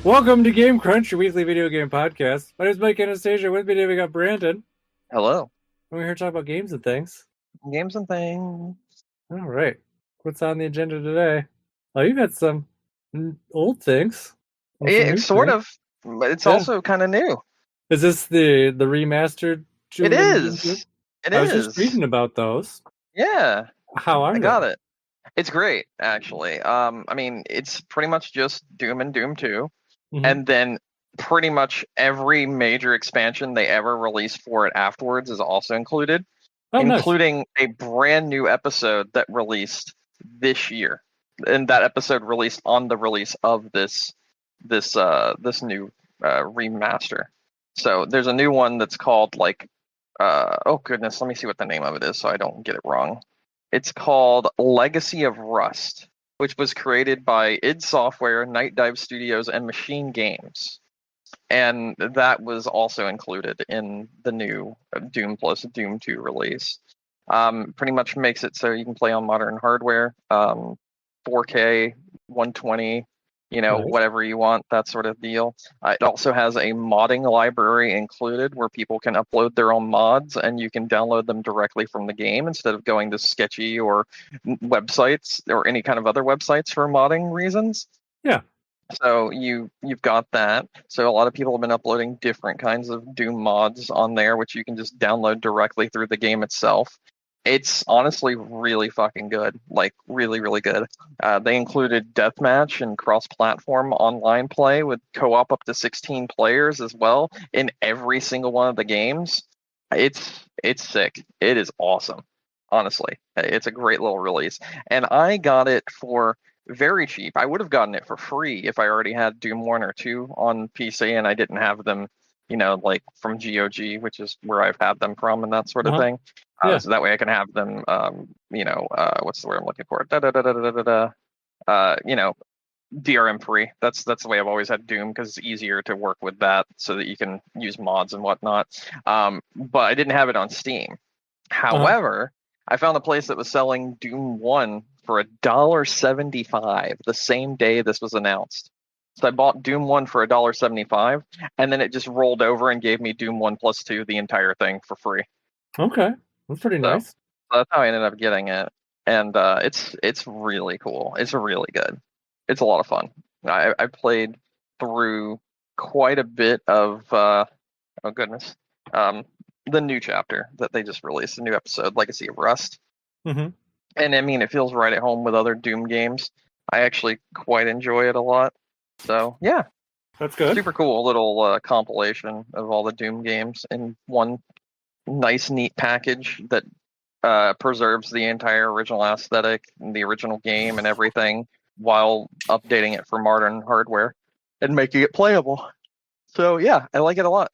Welcome to Game Crunch, your weekly video game podcast. My name is Mike Anastasia. With me today we got Brandon. Hello. And we're here to talk about games and things. Games and things. All right. What's on the agenda today? Oh, you got some old things and some new It's sort things. of, but it's Yeah. also kind of new. Is this the remastered It Doom and Doom 2? is. It I was just is. reading about those. Yeah, How I are got they? it. It's great, actually. I mean, it's pretty much just Doom and Doom 2, Hmm. and then pretty much every major expansion they ever released for it afterwards is also included, Oh, nice. including a brand new episode that released this year. And that episode released on the release of this new remaster. So there's a new one that's called oh goodness, let me see what the name of it is so I don't get it wrong. It's called Legacy of Rust, which was created by id Software, Night Dive Studios, and Machine Games. And that was also included in the new Doom plus Doom 2 release. Pretty much makes it so you can play on modern hardware, 4K, 120, Nice. whatever you want, that sort of deal. It also has a modding library included where people can upload their own mods and you can download them directly from the game instead of going to sketchy or websites or any kind of other websites for modding reasons. Yeah. So you've got that. So a lot of people have been uploading different kinds of Doom mods on there, which you can just download directly through the game itself. It's honestly really fucking good, like really, really good. They included deathmatch and cross-platform online play with co-op up to 16 players as well in every single one of the games. It's sick. It is awesome. Honestly, it's a great little release, and I got it for very cheap. I would have gotten it for free if I already had Doom 1 or 2 on PC and I didn't have them, like from GOG, which is where I've had them from and that sort of Uh-huh. thing. Yeah. So that way I can have them, what's the word I'm looking for? Da, da, da, da, da, da, da. Uh, you know, DRM free. That's the way I've always had Doom because it's easier to work with that so that you can use mods and whatnot. But I didn't have it on Steam. Uh-huh. However, I found a place that was selling Doom 1 for $1.75 the same day this was announced. So I bought Doom 1 for $1.75, and then it just rolled over and gave me Doom 1 plus 2, the entire thing, for free. Okay. That's pretty So nice. that's how I ended up getting it. And it's really cool. It's really good. It's a lot of fun. I played through quite a bit of oh goodness. The new chapter that they just released, a new episode, Legacy of Rust. Hmm. And I mean, it feels right at home with other Doom games. I actually quite enjoy it a lot. So yeah, That's good. super cool little compilation of all the Doom games in one nice, neat package that preserves the entire original aesthetic and the original game and everything while updating it for modern hardware and making it playable. So yeah, I like it a lot.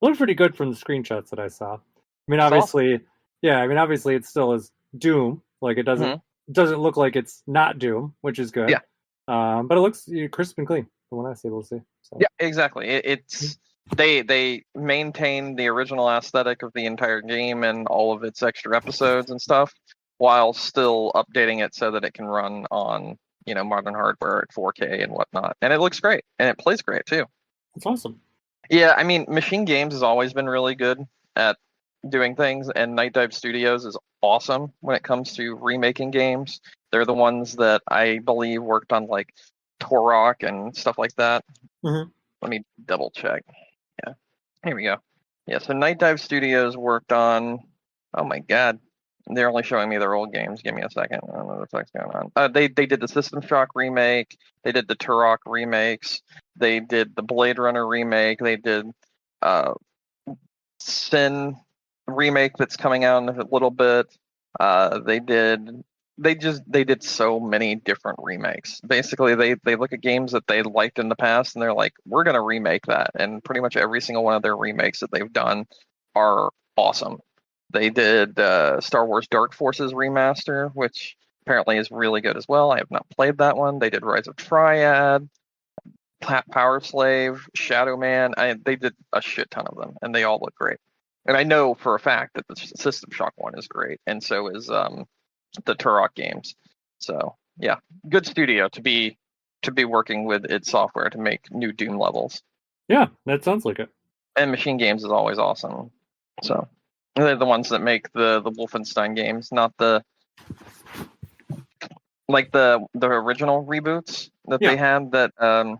Looked pretty good from the screenshots that I saw. I mean, It's awesome. obviously, yeah. I mean, obviously, it still is Doom. Like Hmm. it doesn't look like it's not Doom, which is good. Yeah, But it looks crisp and clean from what I was able to see. So yeah, exactly. It's they maintain the original aesthetic of the entire game and all of its extra episodes and stuff, while still updating it so that it can run on modern hardware at 4K and whatnot. And it looks great and it plays great too. it's awesome. Yeah, I mean, Machine Games has always been really good at doing things, and Night Dive Studios is awesome when it comes to remaking games. They're the ones that I believe worked on like Torok and stuff like that. Hmm. Let me double check. Yeah, here we go. Yeah, so Night Dive Studios worked on. Oh my God, they're only showing me their old games. Give me a second. I don't know what the fuck's going on. They did the System Shock remake. They did the Turok remakes. They did the Blade Runner remake. They did uh, Sin remake that's coming out in a little bit. They did so many different remakes. Basically, they look at games that they liked in the past and they're like, we're gonna remake that. And pretty much every single one of their remakes that they've done are awesome. They did Star Wars Dark Forces remaster, which apparently is really good as well. I have not played that one. They did Rise of Triad, Power Slave, Shadow Man. They did a shit ton of them, and they all look great. And I know for a fact that the System Shock one is great, and so is the Turok games. So yeah, good studio to be to be working with id Software to make new Doom levels. Yeah, that sounds like it. And Machine Games is always awesome. So they're the ones that make the Wolfenstein games, not the original reboots that they had that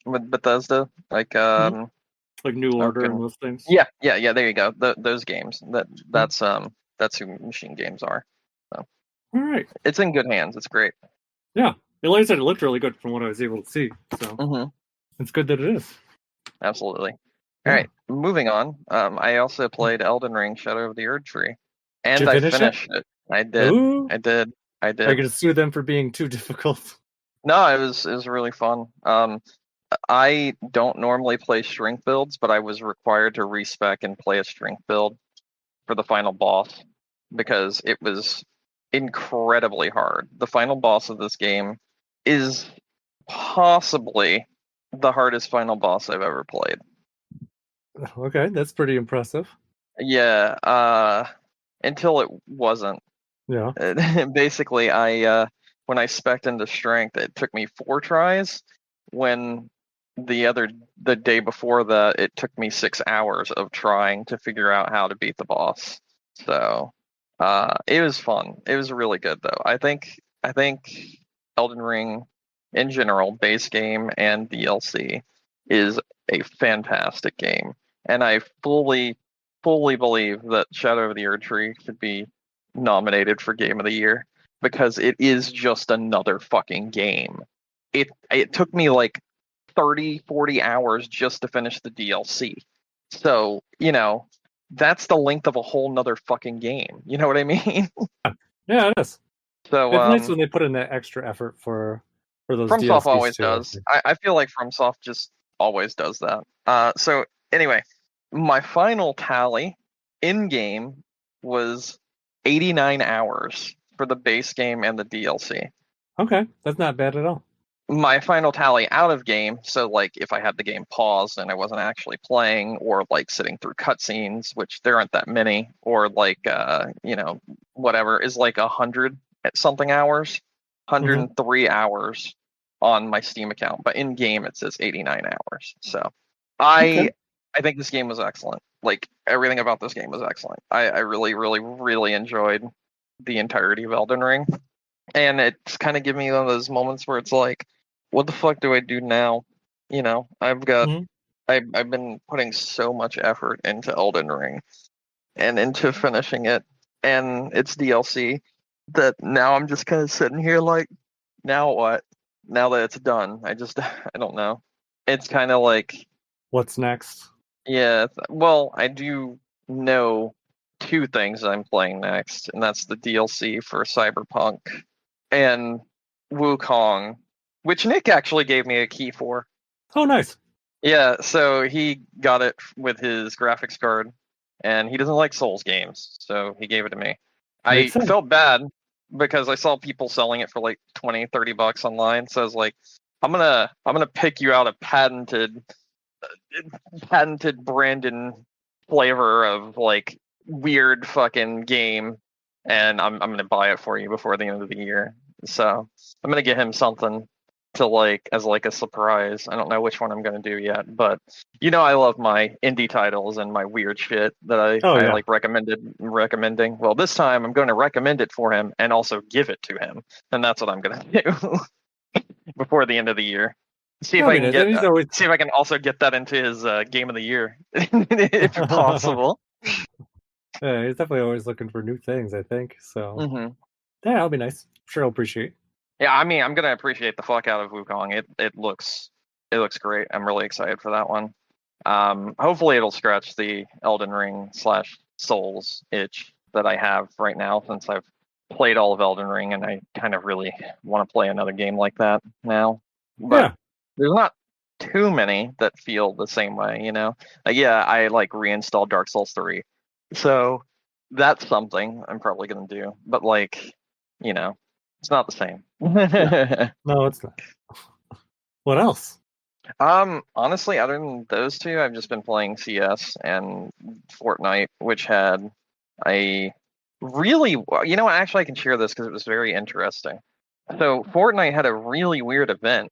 with Bethesda, like like New Order and those things. Yeah, there you go. Those games. That's who Machine Games are. So all right, it's in good hands. It's great. Yeah, like I said, it looked really good from what I was able to see. So it's good that it is. Absolutely. All right, moving on. I also played Eldin Ring: Shadow of the Erdtree, and I finished it. I did. Ooh. I did. Are you going to sue them for being too difficult? No, it was really fun. I don't normally play strength builds, but I was required to respec and play a strength build for the final boss because it was incredibly hard. The final boss of this game is possibly the hardest final boss I've ever played. Okay, that's pretty impressive. Yeah, until it wasn't. Yeah. Basically, when I spec'd into strength, it took me 4 tries. When the day before that, it took me 6 hours of trying to figure out how to beat the boss. So, it was fun. It was really good though. I think Elden Ring in general, base game and DLC, is a fantastic game. And I fully believe that Shadow of the Erdtree should be nominated for Game of the Year because it is just another fucking game. It took me like 30-40 hours just to finish the DLC. So, that's the length of a whole nother fucking game. You know what I mean? Yeah, it is. So it's nice when they put in that extra effort for those FromSoft DLCs always too, does. I feel like FromSoft just always does that. So anyway, my final tally in game was 89 hours for the base game and the DLC. Okay, that's not bad at all. My final tally out of game, so like if I had the game paused and I wasn't actually playing, or like sitting through cutscenes, which there aren't that many, or like whatever, is like 100 something hours, 103 hours on my Steam account. But in game it says 89 hours. So I think this game was excellent. Like everything about this game was excellent. I really, really, really enjoyed the entirety of Elden Ring. And it's kind of giving me one of those moments where it's like, what the fuck do I do now? I've been putting so much effort into Elden Ring and into finishing it and its DLC that now I'm just kind of sitting here like, now what? Now that it's done, I don't know. It's kind of like, what's next? Yeah, well, I do know 2 things I'm playing next, and that's the DLC for Cyberpunk and Wukong, which Nick actually gave me a key for. Oh, nice. Yeah, so he got it with his graphics card, and he doesn't like Souls games, so he gave it to me. I felt bad because I saw people selling it for like $20-$30 online, so I was like, I'm gonna pick you out a patented Brandon flavor of like weird fucking game, and I'm gonna buy it for you before the end of the year. So I'm gonna get him something to like as like a surprise. I don't know which one I'm gonna do yet, but I love my indie titles and my weird shit that I like recommending. Well, this time I'm going to recommend it for him and also give it to him, and that's what I'm gonna do before the end of the year. See if I can also get that into his Game of the Year, if possible. Yeah, he's definitely always looking for new things, I think. So yeah, that'll be nice. I'm sure he'll appreciate. Yeah, I mean, I'm gonna appreciate the fuck out of Wukong. It looks great. I'm really excited for that one. Hopefully it'll scratch the Elden Ring / Souls itch that I have right now, since I've played all of Elden Ring and I kind of really want to play another game like that now. But there's not too many that feel the same way, I like reinstalled Dark Souls 3. So that's something I'm probably going to do. But like, it's not the same. No, it's not. What else? Honestly, other than those 2, I've just been playing CS and Fortnite, which had a really, actually I can share this because it was very interesting. So Fortnite had a really weird event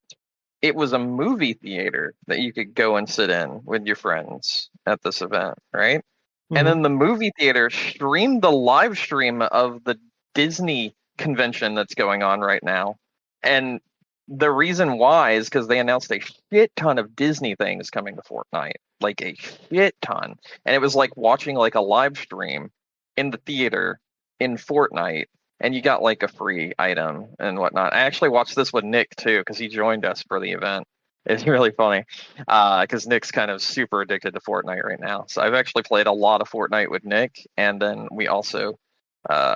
it was a movie theater that you could go and sit in with your friends at this event, right? And Mhm. then the movie theater streamed the live stream of the Disney convention that's going on right now. And the reason why is because they announced a shit ton of Disney things coming to Fortnite, like a shit ton. And it was like watching like a live stream in the theater in Fortnite, and you got like a free item and whatnot. I actually watched this with Nick too because he joined us for the event. It's really funny because Nick's kind of super addicted to Fortnite right now. So I've actually played a lot of Fortnite with Nick, and then we also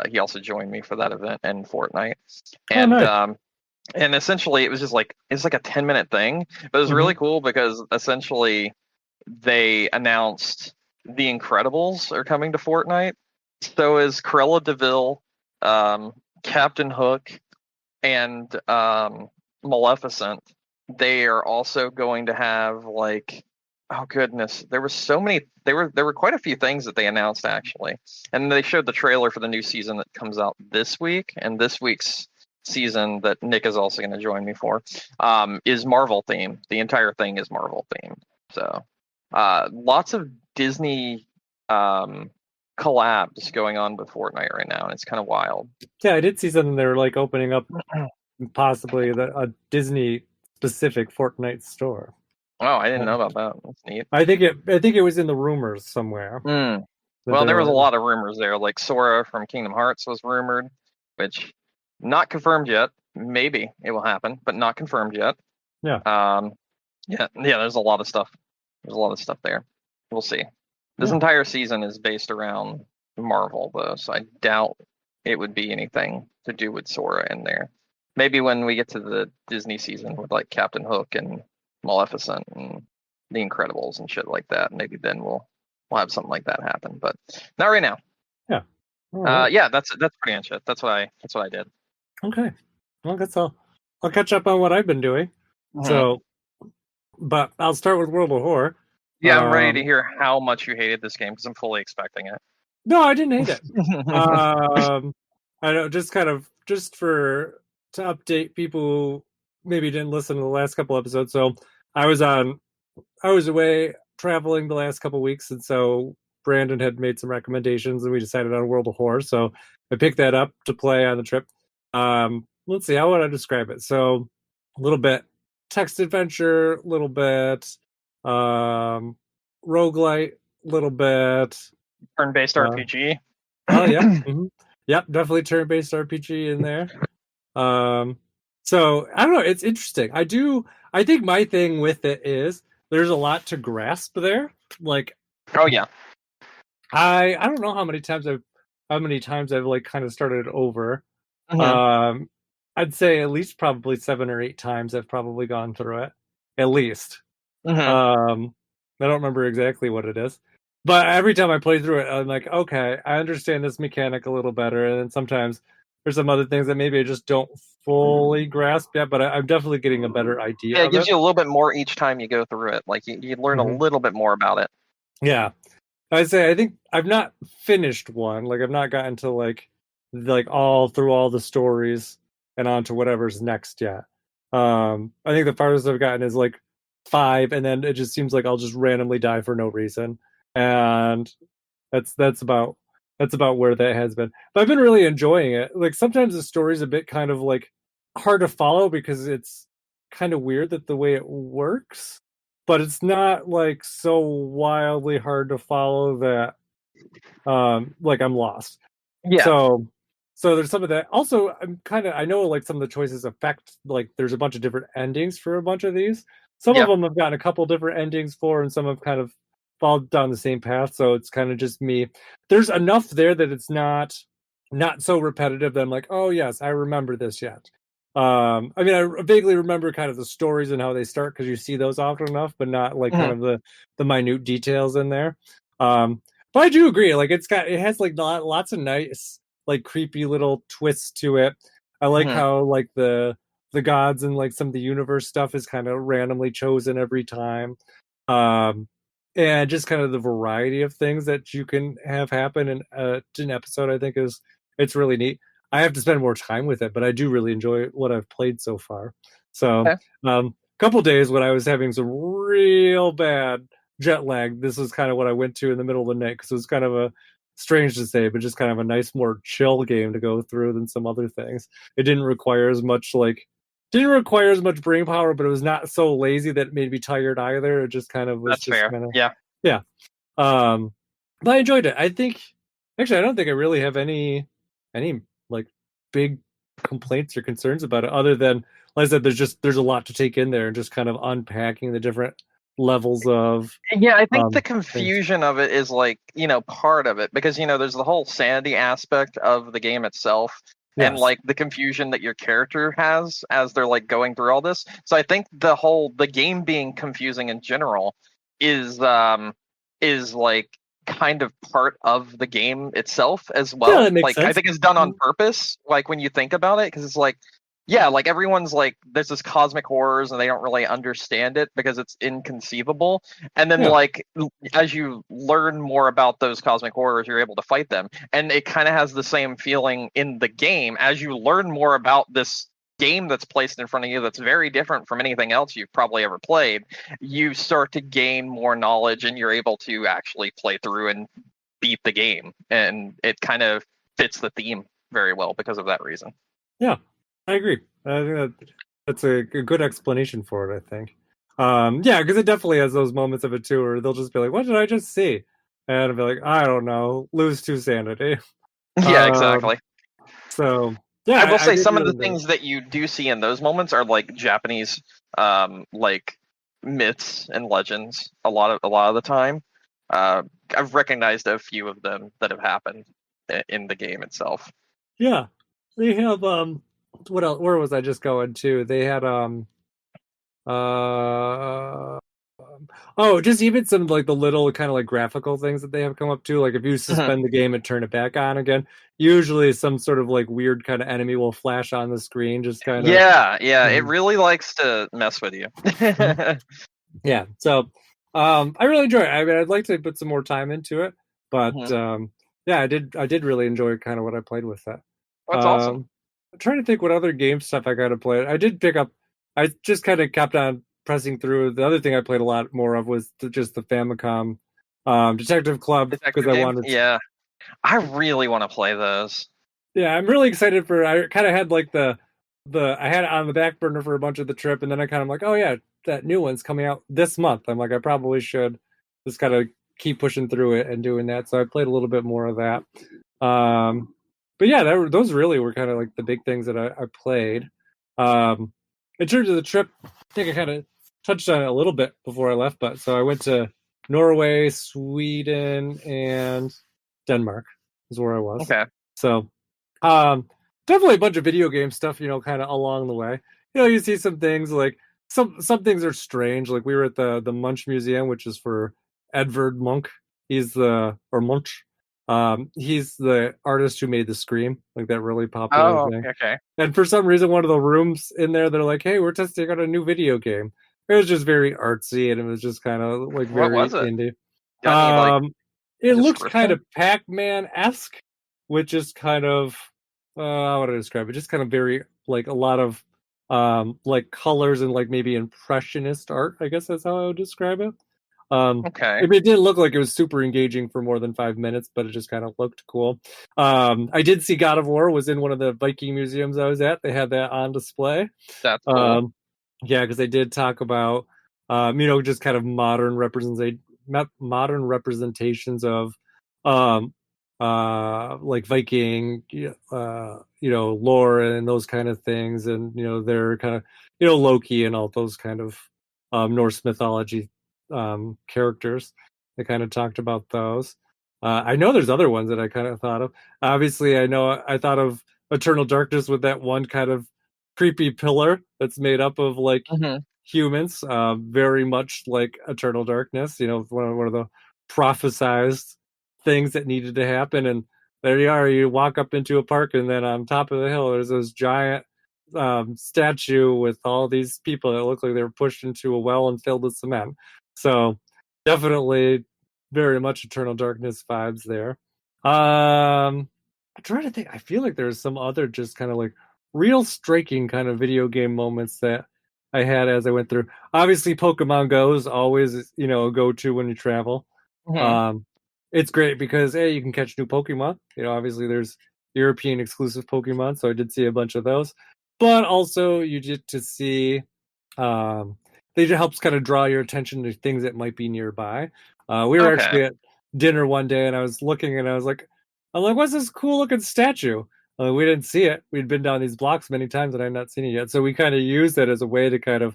he also joined me for that event in Fortnite, Oh, and nice. essentially it was just like it's like a 10-minute thing, but it was Mhm. really cool because essentially they announced the Incredibles are coming to Fortnite. So is Cruella Deville, Captain Hook, and Maleficent. They are also going to have like, oh goodness, there were so many. There were quite a few things that they announced actually, and they showed the trailer for the new season that comes out this week. And this week's season that Nick is also going to join me for is Marvel themed. The entire thing is Marvel themed. So lots of Disney collabs going on with Fortnite right now, and it's kind of wild. Yeah, I did see something they were like opening up possibly a Disney specific Fortnite store. Oh, I didn't Yeah. know about that. That's neat. I think it was in the rumors somewhere Mm. that Well, they there was a were. lot of rumors there. Like Sora from Kingdom Hearts was rumored, which not confirmed yet. Maybe it will happen, but not confirmed yet. Yeah. Um, yeah. There's a lot of stuff. There's a lot of stuff there. We'll see. This Yeah. entire season is based around Marvel, though, so I doubt it would be anything to do with Sora in there. Maybe when we get to the Disney season with like Captain Hook and Maleficent and The Incredibles and shit like that, maybe then we'll have something like that happen. But not right now. Yeah. All right. Yeah, that's pretty much it. That's what I did. Okay. Well, that's all. I'll catch up on what I've been doing. Mhm. So, but I'll start with World of Horror. Yeah, I'm ready to Um, hear how much you hated this game because I'm fully expecting it. no, I didn't hate it. Um, I know, just for to update people who maybe didn't listen to the last couple episodes. So I was on, I was away traveling the last couple weeks, and so Brandon had made some recommendations, and we decided on World of Horror. So I picked that up to play on the trip. Let's see, how would I describe it? So a little bit text adventure, a little bit roguelite, a little bit. Turn-based Uh, RPG. oh yeah, yep, definitely turn-based RPG in there. Um, so I don't know, it's interesting. I think my thing with it is there's a lot to grasp there. Like Oh yeah. I don't know how many times I've like kind of started over. Hmm. Um, I'd say at least probably 7 or 8 times I've probably gone through it. At least. Hmm. Um, I don't remember exactly what it is. But every time I play through it, I'm like, okay, I understand this mechanic a little better. And then sometimes there's some other things that maybe I just don't fully grasp yet, but I'm definitely getting a better idea Yeah, it of gives it. you a little bit more each time you go through it. Like you learn a Hmm. little bit more about it. Yeah. I'd say I think I've not finished one. Like I've not gotten to like all through all the stories and on to whatever's next yet. I think the farthest I've gotten is like five, and then it just seems like I'll just randomly die for no reason. And that's about where that has been. But I've been really enjoying it. Like sometimes the story's a bit kind of like hard to follow because it's kind of weird that the way it works, but it's not like so wildly hard to follow that like I'm lost. Yeah. So there's some of that. Also, I know like some of the choices affect like there's a bunch of different endings for a bunch of these. Some of Yeah. them have gotten a couple different endings for, and some have kind of followed down the same path. So it's kind of just me. There's enough there that it's not so repetitive that I'm like, oh yes, I remember this yet. I mean, I vaguely remember kind of the stories and how they start because you see those often enough, but not like kind Hmm. of the minute details in there. Um, but I do agree. Like it has like lots of nice like creepy little twists to it. I like Hmm. how like the gods and like some of the universe stuff is kind of randomly chosen every time. Um, and just kind of the variety of things that you can have happen in an episode, I think it's really neat. I have to spend more time with it, but I do really enjoy what I've played so far. So, Okay. um, couple days when I was having some real bad jet lag. This was kind of what I went to in the middle of the night because it was kind of a strange to say, but just kind of a nice, more chill game to go through than some other things. It didn't require as much didn't require as much brain power, but it was not so lazy that it made me tired either. It just kind of was That's just fair. kind of Yeah. yeah. But I enjoyed it. I think actually I don't think I really have any like big complaints or concerns about it other than like I said there's a lot to take in there and just kind of unpacking the different levels of Yeah, I think the things. confusion of it is like, part of it because, there's the whole sanity aspect of the game itself and Yes. like the confusion that your character has as they're like going through all this. So I think the game being confusing in general is like kind of part of the game itself as Yeah, well. that makes Like I sense. think it's done on purpose, like when you think about it, because it's like yeah, like everyone's like there's this cosmic horrors and they don't really understand it because it's inconceivable. And then Yeah. like as you learn more about those cosmic horrors, you're able to fight them. And it kind of has the same feeling in the game as you learn more about this game that's placed in front of you that's very different from anything else you've probably ever played. You start to gain more knowledge and you're able to actually play through and beat the game. And it kind of fits the theme very well because of that reason. Yeah. I agree. I think that's a good explanation for it, I think. Yeah, because it definitely has those moments of it too where they'll just be like, what did I just see? And I'll be like, I don't know, lose to sanity. Yeah, Um, exactly. so yeah, I will I say did some of really the enjoy it. things that you do see in those moments are like Japanese like myths and legends a lot of the time. Uh, I've recognized a few of them that have happened in the game itself. Yeah. They have what else where was I just going to? They had uh oh, just even some like the little kind of like graphical things that they have come up to. Like if you Mhm. suspend the game and turn it back on again, usually some sort of like weird kind of enemy will flash on the screen, just kind of Yeah, yeah, it mhm, really likes to mess with you. mhm. Yeah. So I really enjoy it. I mean I'd like to put some more time into it, but Mhm. yeah, I did really enjoy kind of what I played with that. That's awesome. I'm trying to think what other game stuff I got to play. I did pick up. I just kind of kept on pressing through. The other thing I played a lot more of was just the Famicom Detective Club because Detective I game? wanted. Yeah. I really want to play those. Yeah, I'm really excited for. I kind of had like the I had it on the back burner for a bunch of the trip, and then I kind of like, oh yeah, that new one's coming out this month. I'm like, I probably should just kind of keep pushing through it and doing that. So I played a little bit more of that. Um, but yeah, those really were kind of like the big things that I played. Um, in terms of the trip, I think I kind of touched on it a little bit before I left, but so I went to Norway, Sweden, and Denmark is where I was. Okay. So um, definitely a bunch of video game stuff, kind of along the way. You see some things like some things are strange. Like we were at the Munch Museum, which is for Edvard Munch. He's the or Munch. He's the artist who made the Scream, like that really popular Oh, thing. okay. And for some reason, one of the rooms in there, they're like, "Hey, we're testing out a new video game." It was just very artsy, and it was just kind of like What very was it? indie. Got any like It looked kind description? of Pac-Man esque, which is kind of how would I describe it? Just kind of very like a lot of like colors and like maybe impressionist art. I guess that's how I would describe it. I Okay. mean, it didn't look like it was super engaging for more than 5 minutes, but it just kind of looked cool. I did see God of War was in one of the Viking museums I was at. They had that on display. That's cool. Um, yeah, because they did talk about just kind of modern representations of um like Viking lore and those kind of things, and they're kind of Loki and all those kind of Norse mythology characters. They kind of talked about those. I know there's other ones that I kind of thought of. Obviously, I know I thought of Eternal Darkness with that one kind of creepy pillar that's made up of like Hmm. humans, very much like Eternal Darkness. One of the prophesized things that needed to happen, and there you are. You walk up into a park, and then on top of the hill, there's this giant statue with all these people that look like they were pushed into a well and filled with cement. So definitely, very much Eternal Darkness vibes there. I'm trying to think. I feel like there's some other just kind of like real striking kind of video game moments that I had as I went through. Obviously, Pokemon Go is always a go-to when you travel. Hmm. Um, it's great because you can catch new Pokemon. Obviously there's European exclusive Pokemon, so I did see a bunch of those. But also you get to see um, they just helps kind of draw your attention to things that might be nearby. We were Okay. actually at dinner one day, and I was looking, and I'm like, what's this cool looking statue? We didn't see it. We'd been down these blocks many times, and I'd not seen it yet. So we kind of used it as a way to kind of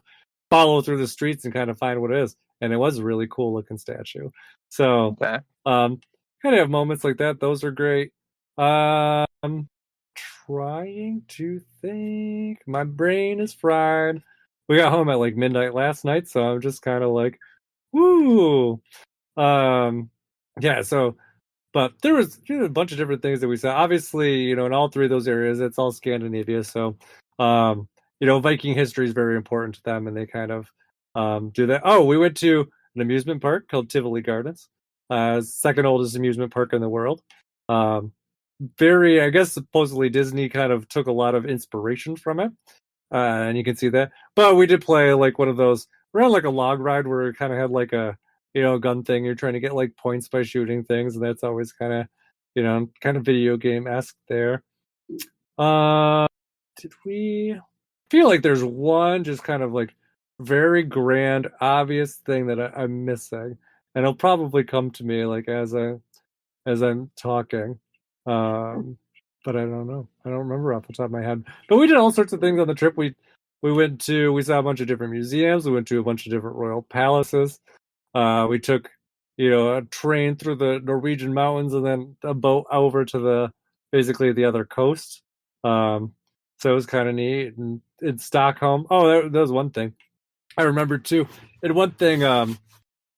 follow through the streets and kind of find what it is. And it was a really cool looking statue. So, Okay. um, kind of have moments like that. Those are great. Um, trying to think. My brain is fried. We got home at like midnight last night, so I'm just kind of like, woo. Um, yeah. So, but there was a bunch of different things that we saw. Obviously, in all three of those areas, it's all Scandinavia. So, um, Viking history is very important to them, and they kind of do that. Oh, we went to an amusement park called Tivoli Gardens, second oldest amusement park in the world. Um, I guess, supposedly Disney kind of took a lot of inspiration from it, and you can see that. But we did play like one of those. We're on like a log ride where it kind of had like a gun thing. You're trying to get like points by shooting things, and that's always kind of kind of video game esque there. Uh, did we feel like there's one just kind of like very grand, obvious thing that I'm missing, and it'll probably come to me like as I'm talking. Um, but I don't know. I don't remember off the top of my head. But we did all sorts of things on the trip. We saw a bunch of different museums. We went to a bunch of different royal palaces. We took a train through the Norwegian mountains and then a boat over to basically the other coast. Um, so it was kind of neat. And in Stockholm, oh, that was one thing I remember too. And one thing,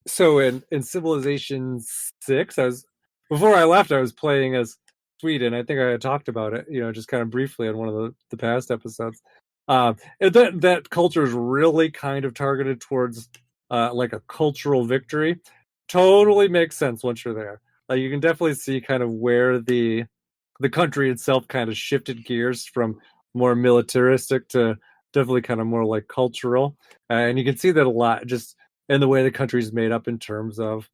so in Civilization 6, before I left, I was playing as Sweden. I think I had talked about it, just kind of briefly on one of the past episodes. And that culture is really kind of targeted towards like a cultural victory. Totally makes sense once you're there. Like you can definitely see kind of where the country itself kind of shifted gears from more militaristic to definitely kind of more like cultural. And you can see that a lot just in the way the country's made up in terms of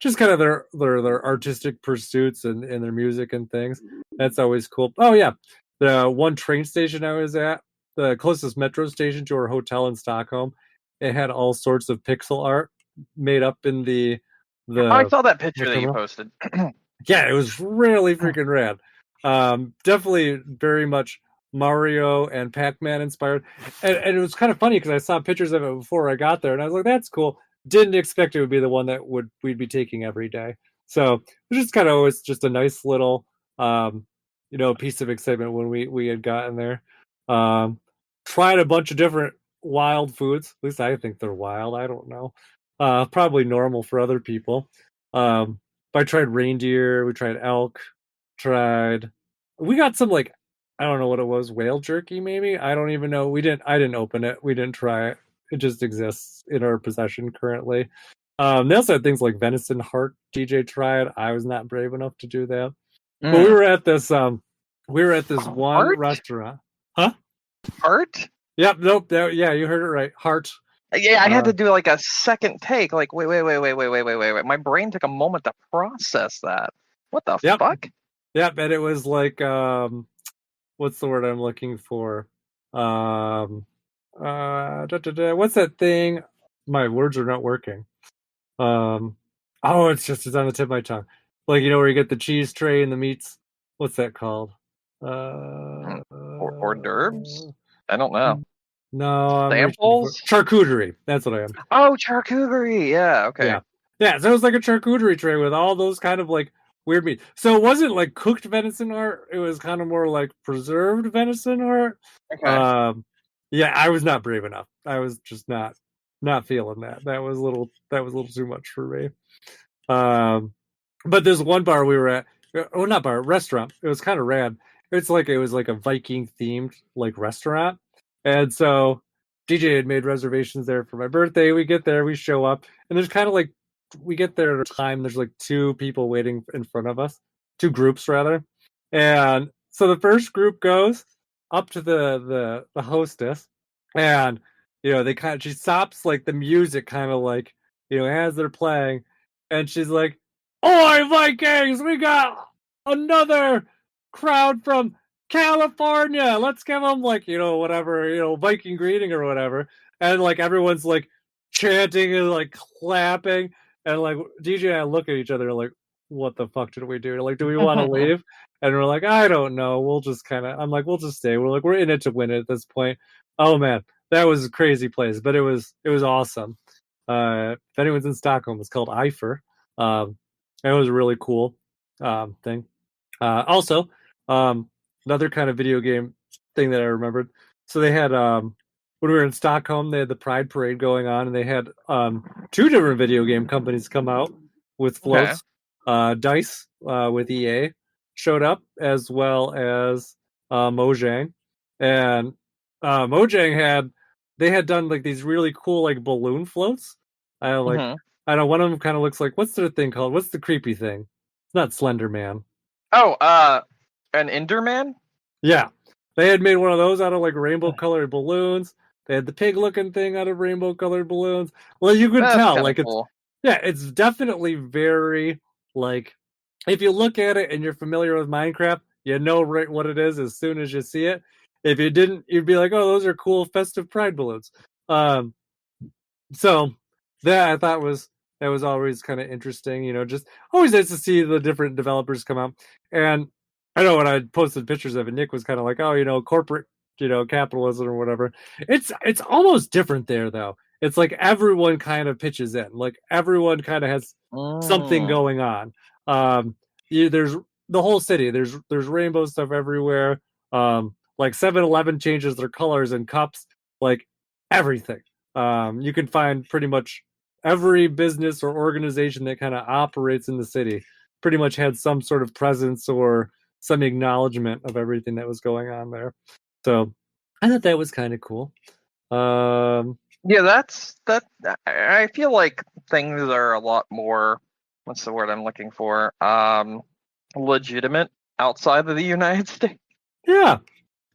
just kind of their artistic pursuits and their music and things. That's always cool. Oh yeah, the one train station I was at, the closest metro station to our hotel in Stockholm, it had all sorts of pixel art made up in I the saw that picture that you terminal. posted. Yeah, it was really freaking rad. Definitely very much Mario and Pac-Man inspired, and it was kind of funny because I saw pictures of it before I got there, and I was like, "That's cool." Didn't expect it would be the one that we'd be taking every day. So it was just kind of always just a nice little, piece of excitement when we had gotten there. Um, Tried a bunch of different wild foods. At least I think they're wild. I don't know. Probably normal for other people. Um, but I tried reindeer, we tried elk, tried we got some like I don't know what it was, whale jerky maybe? I don't even know. I didn't open it. We didn't try it. It just exists in our possession currently. They also had things like venison heart DJ tried. I was not brave enough to do that. But Mm. we were at this one Heart? restaurant. Huh? Heart? Yep, nope, yeah, you heard it right. Heart. Yeah, I had Uh to do like a second take. Like, wait. My brain took a moment to process that. What the yep, fuck? yep, and it was like what's the word I'm looking for? Um, what's that thing? My words are not working. Um, oh, it's on the tip of my tongue. Like where you get the cheese tray and the meats. What's that called? Hmm. Uh, Hors d'oeuvres? I don't know. no, I'm reaching for Samples? charcuterie. That's what I am. Oh, charcuterie. Yeah, okay. Yeah. Yeah, so it was like a charcuterie tray with all those kind of like weird meat. So it wasn't like cooked venison heart, it was kind of more like preserved venison heart. Okay. Um yeah, I was not brave enough. I was just not feeling that. That was a little too much for me. Um but there's one bar we were at, oh not bar, restaurant. It was kind of rad. It was like a Viking themed like restaurant. And so DJ had made reservations there for my birthday. We get there, we show up, and there's kind of like we get there at a time, there's like two people waiting in front of us, two groups rather. And so the first group goes up to the hostess, and they kind of she stops like the music kind of like as they're playing, and she's like, "Oi, Vikings! We got another crowd from California. Let's give them like whatever Viking greeting or whatever." And like everyone's like chanting and like clapping, and like DJ and I look at each other like, "What the fuck did we do? Like, do we want to leave?" And we're like, "I don't know. We'll just kind of." I'm like, "We'll just stay." We're like, "We're in it to win it at this point." Oh man, that was a crazy place, but it was awesome. If anyone's in Stockholm, it's called Eifer. Um, it was a really cool thing. Also, another kind of video game thing that I remembered. So they had when we were in Stockholm, they had the Pride Parade going on, and they had two different video game companies come out with Okay. floats. Dice with EA showed up, as well as Mojang, and Mojang had done like these really cool like balloon floats. I like Hmm. I know one of them kind of looks like, what's their thing called? What's the creepy thing? It's not Slender Man. Oh, an Enderman? Yeah, they had made one of those out of like rainbow colored balloons. They had the pig looking thing out of rainbow colored balloons. Well, you could That's tell kind of like it's cool. yeah, it's definitely very like if you look at it and you're familiar with Minecraft, you know right what it is as soon as you see it. If you didn't, you'd be like, "Oh, those are cool festive pride balloons." Um, so that I thought was always kind of interesting. Just always nice to see the different developers come out. And I know when I posted pictures of it, Nick was kind of like, "Oh, corporate, capitalism or whatever." It's almost different there though. It's like everyone kind of pitches in, like everyone kind of has something Mm. going on. There's the whole city. There's rainbow stuff everywhere. Like 7-Eleven changes their colors and cups, like everything. You can find pretty much every business or organization that kind of operates in the city pretty much had some sort of presence or some acknowledgement of everything that was going on there. So I thought that was kind of cool. Um, Yeah, that's that. I feel like things are a lot more. What's the word I'm looking for? Legitimate outside of the United States. yeah,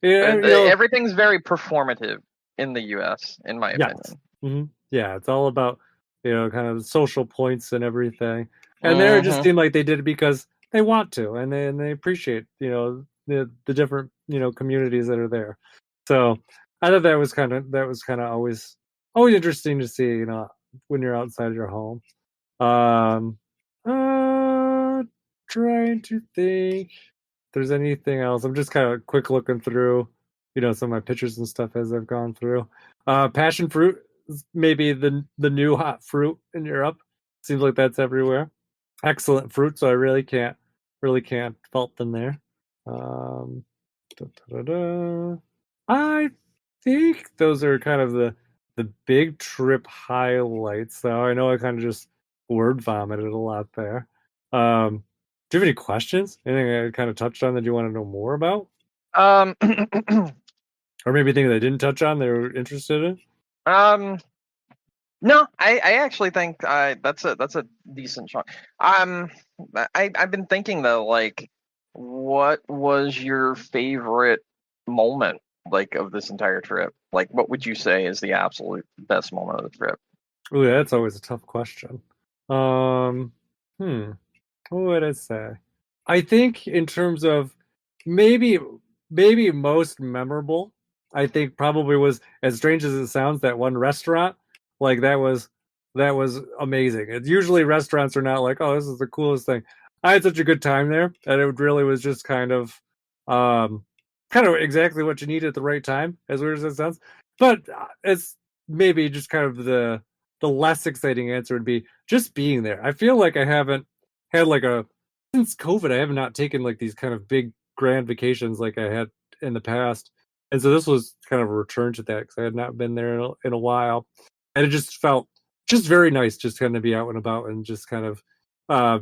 yeah, Everything's very performative in the U.S., in my yes, opinion. yeah. It's all about kind of social points and everything. And there, it just Hmm. seemed like they did it because they want to, and they appreciate the different communities that are there. So I thought that was kind of always interesting to see when you're outside your home. Um, trying to think if there's anything else. I'm just kind of quick looking through, some of my pictures and stuff as I've gone through. Passion fruit is maybe the new hot fruit in Europe. Seems like that's everywhere. Excellent fruit, so I really can't fault them there. Um, da, da, da, da. I think those are kind of the big trip highlights. Though I know I kind of just word vomited a lot there. Do you have any questions? Anything I kind of touched on that you want to know more about, Um, or maybe things I didn't touch on they were interested in? um, no, I actually think that's a decent shot. Um, I've been thinking though, like, what was your favorite moment like of this entire trip? Like, what would you say is the absolute best moment of the trip? Oh, yeah, that's always a tough question. Um, hmm, what would I say? I think in terms of maybe maybe most memorable, I think probably was, as strange as it sounds, that one restaurant. Like that was amazing. It's usually restaurants are not like, oh, this is the coolest thing. I had such a good time there, and it really was just um kind of exactly what you need at the right time, as weird as it sounds. But it's maybe just kind of the less exciting answer would be just being there. I feel like I haven't had like a since COVID, I have not taken like these kind of big grand vacations like I had in the past, and so this was kind of a return to that because I had not been there in a while, and it just felt just very nice, just kind of be out and about and just kind of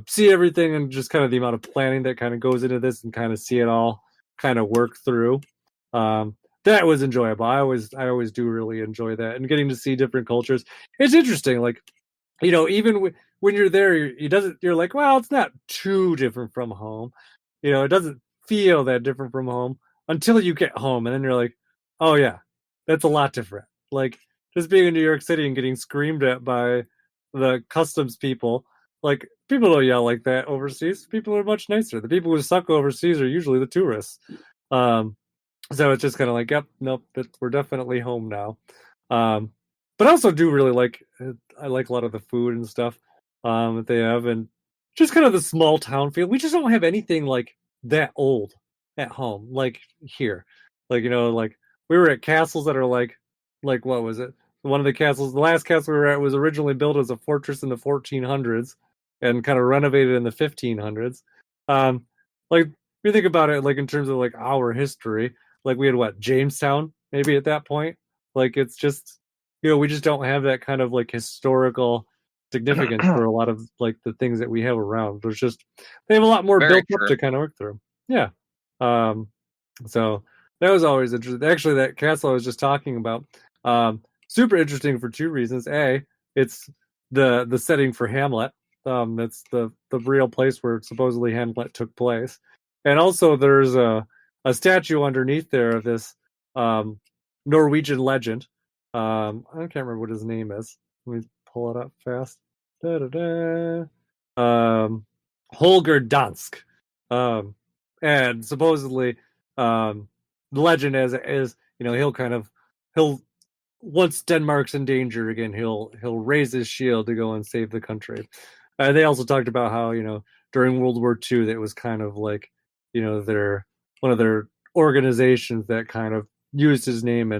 see everything and just kind of the amount of planning that kind of goes into this and kind of see it all kind of work through. Um, that was enjoyable. I always do really enjoy that and getting to see different cultures. It's interesting, like even when you're there, you're like, well, it's not too different from home. It doesn't feel that different from home until you get home, and then you're like, oh yeah, that's a lot different. Like just being in New York City and getting screamed at by the customs people. Like people don't yell like that overseas. People are much nicer. The people who suck overseas are usually the tourists. Um, so it's just kind of like, yep, nope, we're definitely home now. Um, but I also do really like I like a lot of the food and stuff that they have, and just kind of the small town feel. We just don't have anything like that old at home, like here. Like like we were at castles that are like what was it? One of the castles, the last castle we were at was originally built as a fortress in the 1400s and kind of renovated in the 1500s. Um, like you think about it, like in terms of like our history, like we had what Jamestown maybe at that point. Like it's just we just don't have that kind of like historical significance for a lot of like the things that we have around. There's just they have a lot more Very built up true. to kind of work through. Yeah. Um, so that was always interesting. Actually, that castle I was just talking about, super interesting for two reasons. A, it's the setting for Hamlet. It's the real place where supposedly Hamlet took place, and also there's a statue underneath there of this Norwegian legend. I can't remember what his name is. Let me pull it up fast. Da, da, da. Holger Dansk. And supposedly, the legend is he'll once Denmark's in danger again, he'll raise his shield to go and save the country. They also talked about how during World War II that was kind of like their one of their organizations that kind of used his name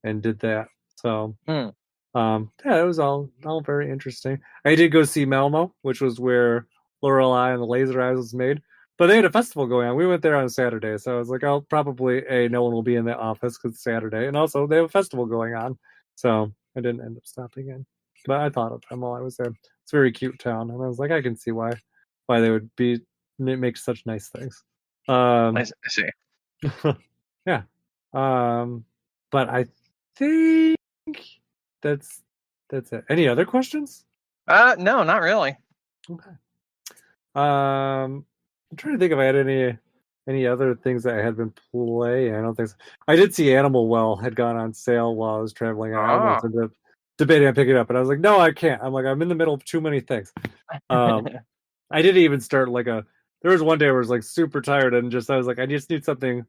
and did that. So Hmm. yeah, it was all very interesting. I did go see Malmo, which was where Lorelei and the Laser Eyes was made. But they had a festival going on. We went there on Saturday, so I was like, "Oh, probably no one will be in the office because it's Saturday, and also they have a festival going on." So I didn't end up stopping in, but I thought of them while I was there. It's a very cute town, and I was like, I can see why they would be make such nice things. I Um, see. yeah, but I think that's that's it. Any other questions? No, not really. Okay. I'm trying to think if I had any other things that I had been playing. I don't think so. I did see Animal Well had gone on sale while I was traveling. I Oh. almost ended up debating on picking it up, but I was like, no, I can't. I'm like, I'm in the middle of too many things. Um, I didn't even start like a. There was one day where I was like super tired and just I was like, I just need something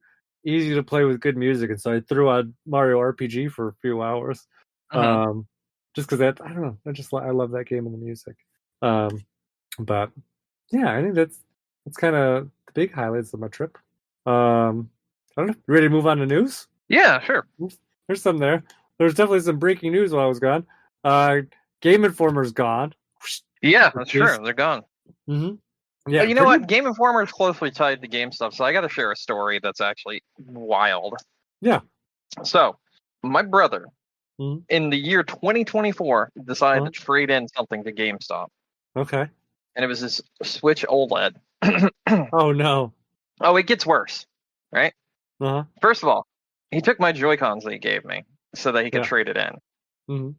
easy to play with good music, and so I threw on Mario RPG for a few hours. Mhm. Just because that I don't know, I love that game and the music. Um, but yeah, I think that's kind of the big highlights of my trip. I don't know. You ready to move on to news? Yeah, sure. There's some there. There's definitely some breaking news while I was gone. Uh, Game Informer's gone. Yeah, that's true. They're gone. Mm-hmm. Yeah, You know pretty. what? Game Informer is closely tied to game stuff, so I got to share a story that's actually wild. Yeah. So, my brother, Mm-hmm. in the year 2024, decided Uh-huh. to trade in something to GameStop, Okay. and it was this Switch OLED. Oh no. Oh, it gets worse, right? Uh-huh. First of all, he took my Joy-Cons that he gave me so that he could Yeah. trade it in. Mm-hmm.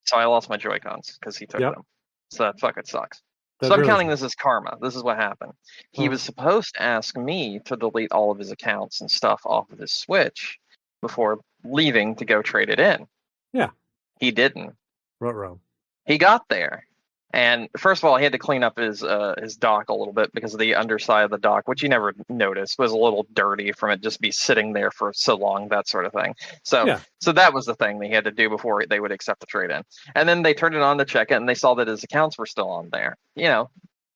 So I lost my Joy-Cons because he took Yep. them. So that fucking sucks. That So I'm really. counting this as karma. This is what happened. He Uh-huh. was supposed to ask me to delete all of his accounts and stuff off of his Switch before leaving to go trade it in. Yeah. He didn't. Ruh-roh. He got there, and first of all, he had to clean up his dock a little bit because the underside of the dock, which you never noticed, was a little dirty from it just be sitting there for so long, that sort of thing. So Yeah. so that was the thing that he had to do before they would accept the trade in. And then they turned it on to check it, and they saw that his accounts were still on there.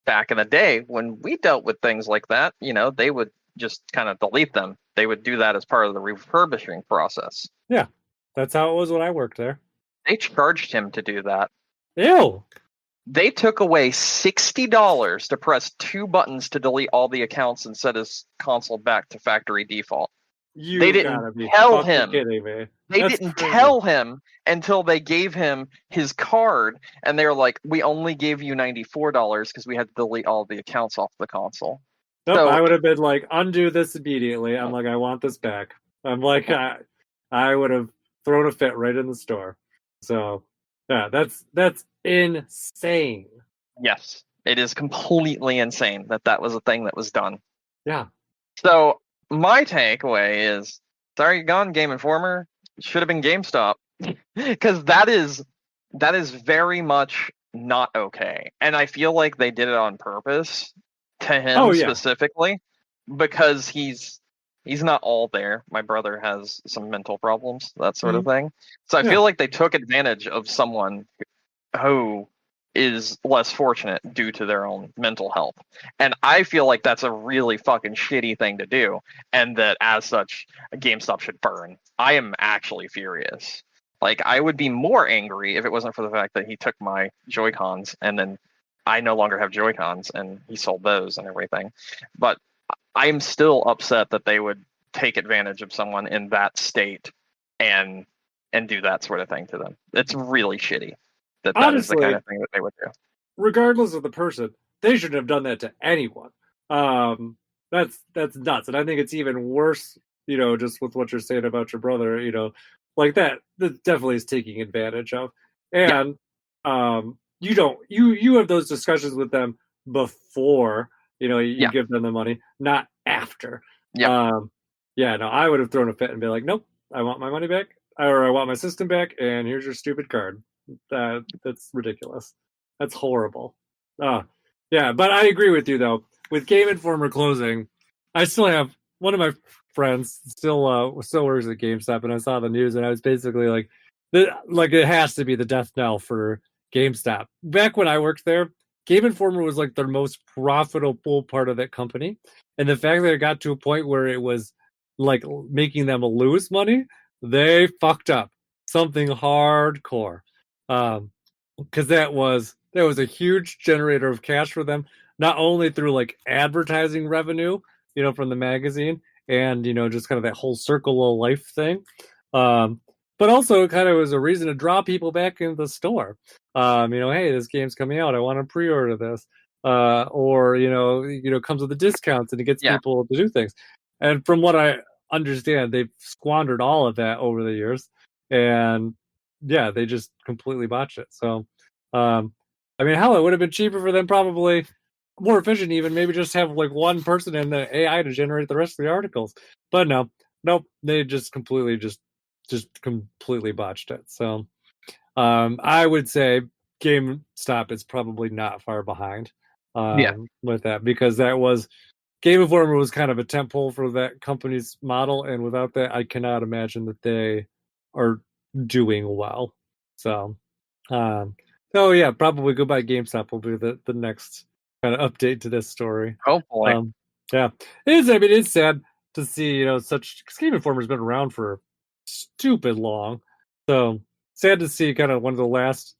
Back in the day when we dealt with things like that, they would just kind of delete them. They would do that as part of the refurbishing process. Yeah. That's how it was when I worked there. They charged him to do that. Ew. They took away $60 to press two buttons to delete all the accounts and set his console back to factory default. You They didn't gotta be tell fucking him. kidding me. They That's didn't crazy. tell him until they gave him his card, and they were like, "We only gave you $94 because we had to delete all the accounts off the console." Nope, So I would have been like, undo this immediately. I'm like, I want this back. I'm like, I would have thrown a fit right in the store. So yeah, that's insane. yes, it is completely insane that was a thing that was done. Yeah. So my takeaway is, sorry you're gone, Game Informer. should have been GameStop, because that is very much not okay, and I feel like they did it on purpose to Oh him yeah. specifically, because he's not all there. My brother has some mental problems, that sort of Mhm. thing. So I Yeah. feel like they took advantage of someone who is less fortunate due to their own mental health. And I feel like that's a really fucking shitty thing to do, and that as such, GameStop should burn. I am actually furious. Like, I would be more angry if it wasn't for the fact that he took my Joy-Cons and then I no longer have Joy-Cons and he sold those and everything. But I'm still upset that they would take advantage of someone in that state and do that sort of thing to them. It's really shitty that is the kind Honestly, of thing that they would do. regardless of the person, they shouldn't have done that to anyone. Um, that's nuts, and I think it's even worse. Just with what you're saying about your brother, like that definitely is taking advantage of. Yeah, And you don't you have those discussions with them before you yeah, give them the money, not after. yep, Um, yeah, no, I would have thrown a fit and be like, nope, I want my money back, or I want my system back, and here's your stupid card. That's ridiculous. That's horrible. Yeah, but I agree with you though. With Game Informer closing, I still have one of my friends still works at GameStop, and I saw the news, and I was basically like it has to be the death knell for GameStop. Back when I worked there, Game Informer was like the most profitable part of that company, and the fact that it got to a point where it was like making them lose money, they fucked up something hardcore. Um, because that was a huge generator of cash for them, not only through like advertising revenue, from the magazine, and just kind of that whole circle of life thing, um, but also kind of was a reason to draw people back into the store. Hey, this game's coming out, I want to pre-order this, or comes with the discounts and it gets yeah. people to do things. And from what I understand, they've squandered all of that over the years, and yeah, they just completely botched it. So, I mean, hell, it would have been cheaper for them, probably more efficient, even maybe just have like one person in the AI to generate the rest of the articles. But no, nope, they just completely botched it. So, I would say GameStop is probably not far behind Yeah. with that, because that was Game Informer was kind of a tentpole for that company's model, and without that, I cannot imagine that they are doing well. So, um, yeah, probably goodbye GameStop will be the next kind of update to this story. Hopefully. Um, yeah, it is. I mean, it's sad to see such, because Game Informer's been around for stupid long, so sad to see kind of one of the last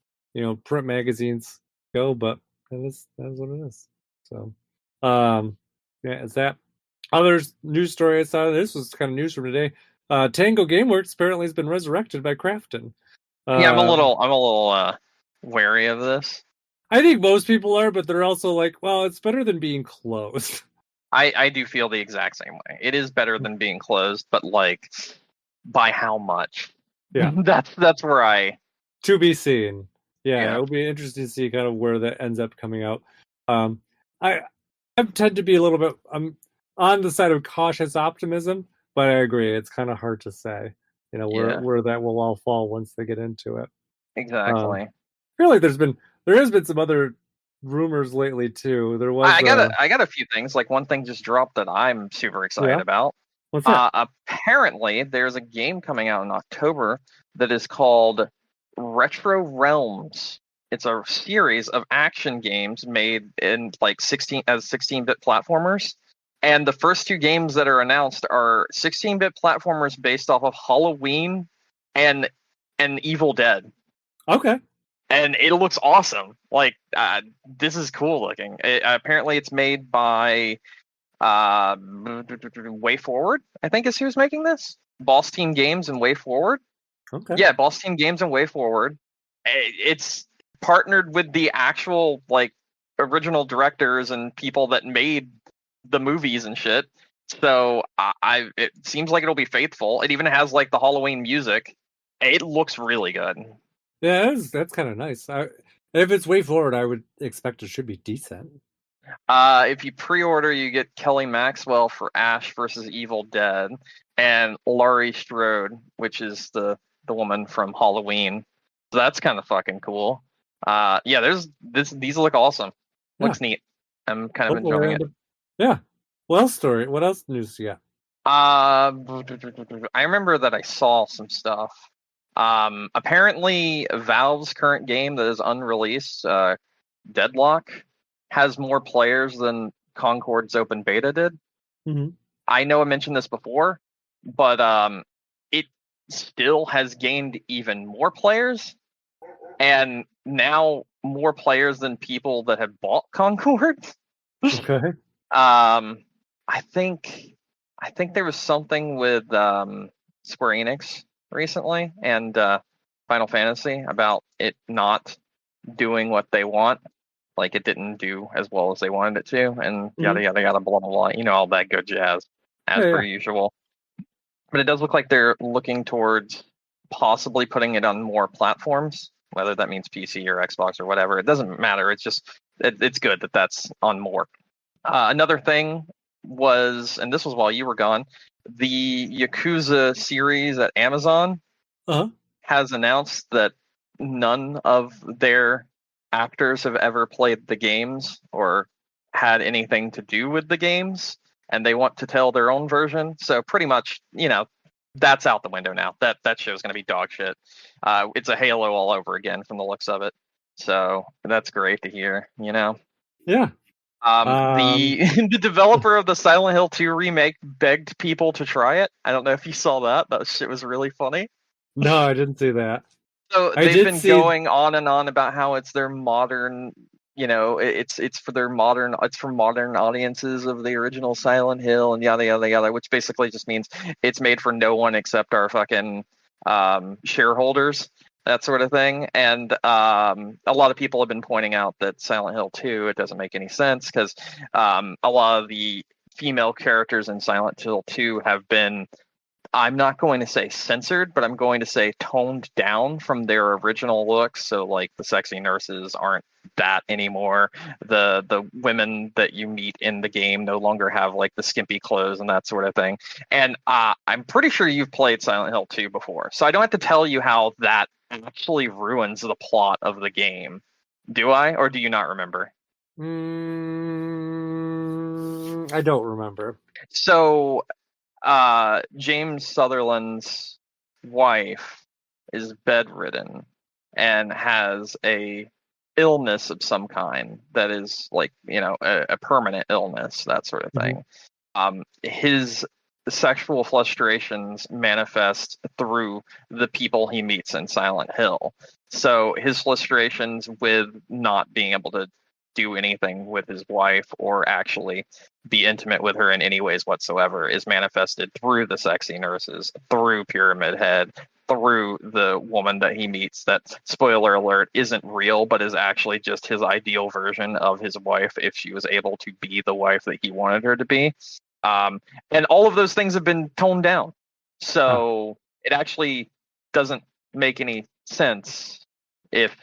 print magazines go, but that is what it is. So, yeah, is that other news story I saw? This was kind of news from today. Tango Gameworks apparently has been resurrected by Crafton. Yeah, Um, I'm a little wary of this. I think most people are, but they're also like, well, it's better than being closed. I do feel the exact same way. It is better than being closed, but like, by how much? Yeah, That's where I to be seen. Yeah, yeah. it'll be interesting to see kind of where that ends up coming out. Um, I I tend to be a little bit on the side of cautious optimism, but I agree it's kind of hard to say, Yeah, where that will all fall once they get into it. exactly. I feel like there has been some other rumors lately too. There was I got a few things. Like, one thing just dropped that I'm super excited yeah, about. what's that? Apparently, there's a game coming out in October that is called Retro Realms. It's a series of action games made in like 16-bit platformers. And the first two games that are announced are 16-bit platformers based off of Halloween and Evil Dead. Okay. And it looks awesome. Like, this is cool looking. Apparently, it's made by Way Forward, I think is who's making this. Boss Team Games and Way Forward. Okay. Yeah, Boss Team Games and Way Forward. It's partnered with the actual like original directors and people that made the movies and shit. So it seems like it'll be faithful. It even has like the Halloween music. It looks really good. Yeah, that's kind of nice. If it's Way Forward, I would expect it should be decent. If you pre-order, you get Kelly Maxwell for Ash versus Evil Dead, and Laurie Strode, which is the woman from Halloween. So that's kind of fucking cool. Yeah, there's this. These look awesome. Yeah. Looks neat. I'm kind of Hopefully I enjoying end it. up. Yeah. What else story? What else news you got? I remember that I saw some stuff. Apparently, Valve's current game that is unreleased, Deadlock, has more players than Concord's open beta did. Mm-hmm. I know I mentioned this before, but it still has gained even more players, and now more players than people that have bought Concord. Okay. I think there was something with Square Enix recently and Final Fantasy about it not doing what they want. Like it didn't do as well as they wanted it to, and Mm-hmm. yada yada yada, blah blah blah. You know, all that good jazz, as Yeah, per yeah. usual. But it does look like they're looking towards possibly putting it on more platforms, whether that means PC or Xbox or whatever. It doesn't matter. It's just it's good that that's on more. Another thing was, and this was while you were gone, the Yakuza series at Amazon Uh-huh. has announced that none of their actors have ever played the games or had anything to do with the games, and they want to tell their own version. So pretty much, that's out the window now. That show's going to be dog shit. It's a Halo all over again from the looks of it. So that's great to hear. Yeah. The the developer of the Silent Hill 2 remake begged people to try it. I don't know if you saw that. That shit was really funny. No, I didn't see that. So I they've did been see. going on and on about how it's their modern, it's for their modern, it's for modern audiences of the original Silent Hill and yada yada yada, which basically just means it's made for no one except our fucking shareholders, that sort of thing. And a lot of people have been pointing out that Silent Hill 2, it doesn't make any sense because a lot of the female characters in Silent Hill 2 have been, I'm not going to say censored, but I'm going to say toned down from their original looks. So like the sexy nurses aren't that anymore. The women that you meet in the game no longer have like the skimpy clothes and that sort of thing. And I'm pretty sure you've played Silent Hill 2 before, so I don't have to tell you how that actually ruins the plot of the game. Do I, or do you not remember? I don't remember. So James Sutherland's wife is bedridden and has a illness of some kind that is like, a permanent illness, that sort of Mm-hmm. thing. His sexual frustrations manifest through the people he meets in Silent Hill. So his frustrations with not being able to do anything with his wife or actually be intimate with her in any ways whatsoever is manifested through the sexy nurses, through Pyramid Head, through the woman that he meets that, spoiler alert, isn't real but is actually just his ideal version of his wife if she was able to be the wife that he wanted her to be. And all of those things have been toned down. Ah, So it actually doesn't make any sense if,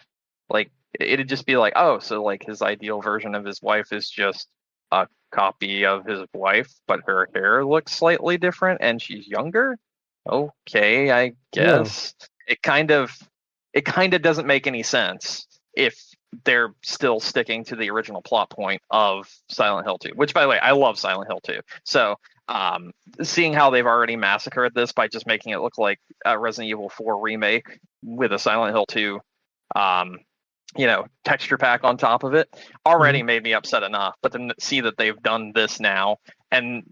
like, it'd just be like, oh, so like his ideal version of his wife is just a copy of his wife, but her hair looks slightly different and she's younger. Okay, I yeah. guess it kind of doesn't make any sense if they're still sticking to the original plot point of Silent Hill 2, which by the way, I love Silent Hill 2. So seeing how they've already massacred this by just making it look like a Resident Evil 4 remake with a Silent Hill 2 texture pack on top of it Mm-hmm. already made me upset enough. But to see that they've done this now, and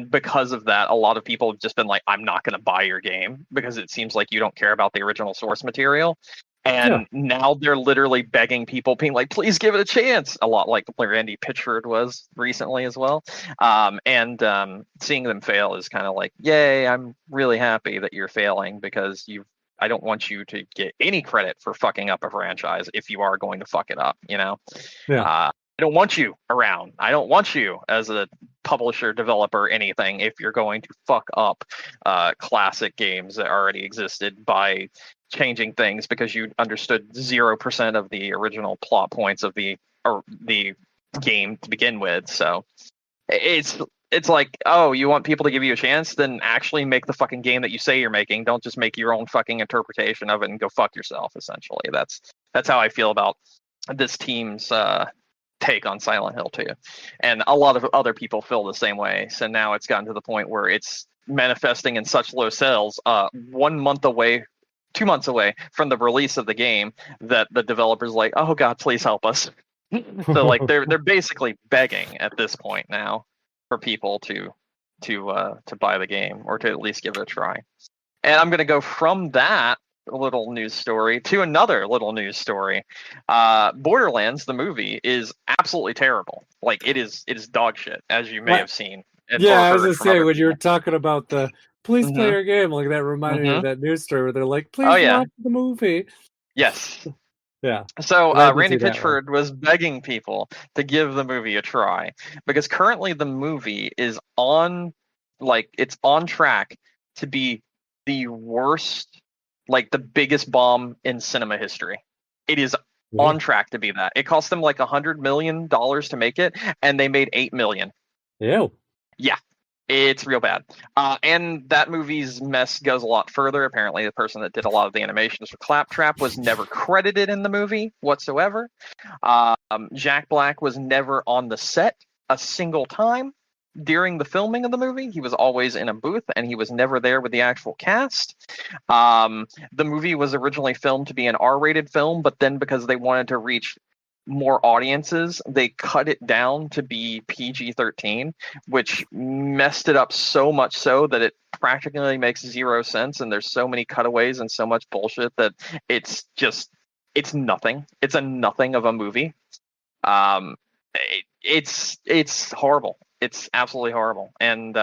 because of that, a lot of people have just been like, "I'm not going to buy your game because it seems like you don't care about the original source material." Yeah. And now they're literally begging people, being like, "Please give it a chance." A lot like Randy Pitchford was recently as well. And seeing them fail is kind of like, "Yay! I'm really happy that you're failing because you've I don't want you to get any credit for fucking up a franchise if you are going to fuck it up. Yeah. I don't want you around. I don't want you as a publisher, developer, anything if you're going to fuck up classic games that already existed by changing things because you understood 0% of the original plot points of the game to begin with. So it's like, oh, you want people to give you a chance? Then actually make the fucking game that you say you're making. Don't just make your own fucking interpretation of it and go fuck yourself. Essentially, that's how I feel about this team's take on Silent Hill 2. And a lot of other people feel the same way. So now it's gotten to the point where it's manifesting in such low sales, 1 month away, 2 months away from the release of the game, that the developers like, oh god, please help us. So like they're basically begging at this point now for people to buy the game or to at least give it a try. And I'm going to go from that little news story to another little news story. Borderlands, the movie, is absolutely terrible. Like it is dog shit, as you may have seen. Yeah, I was gonna say when you were talking about the please play Mhm. your game, like that reminded me of Mhm. that news story where they're like, please Oh yeah, watch the movie. yes. Yeah. So But I did Randy see that one. Pitchford was begging people to give the movie a try because currently the movie is on, like, it's on track to be the worst, like the biggest bomb in cinema history. It is on track to be that. It cost them like $100 million to make it, and they made $8 million. Yeah. Yeah, it's real bad. And that movie's mess goes a lot further. Apparently, the person that did a lot of the animations for Claptrap was never credited in the movie whatsoever. Jack Black was never on the set a single time during the filming of the movie. He was always in a booth, and he was never there with the actual cast. The movie was originally filmed to be an R-rated film, but then because they wanted to reach more audiences, they cut it down to be PG-13, which messed it up so much so that it practically makes zero sense, and there's so many cutaways and so much bullshit that it's nothing. It's a nothing of a movie. It's horrible. It's absolutely horrible. And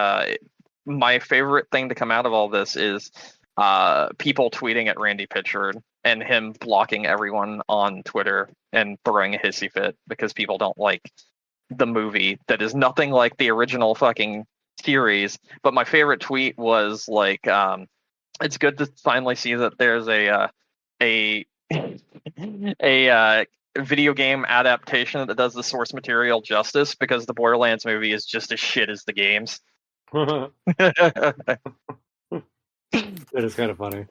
my favorite thing to come out of all this is people tweeting at Randy Pitchford and him blocking everyone on Twitter and throwing a hissy fit because people don't like the movie that is nothing like the original fucking series. But my favorite tweet was like, it's good to finally see that there's a a video game adaptation that does the source material justice, because the Borderlands movie is just as shit as the games. That is kind of funny.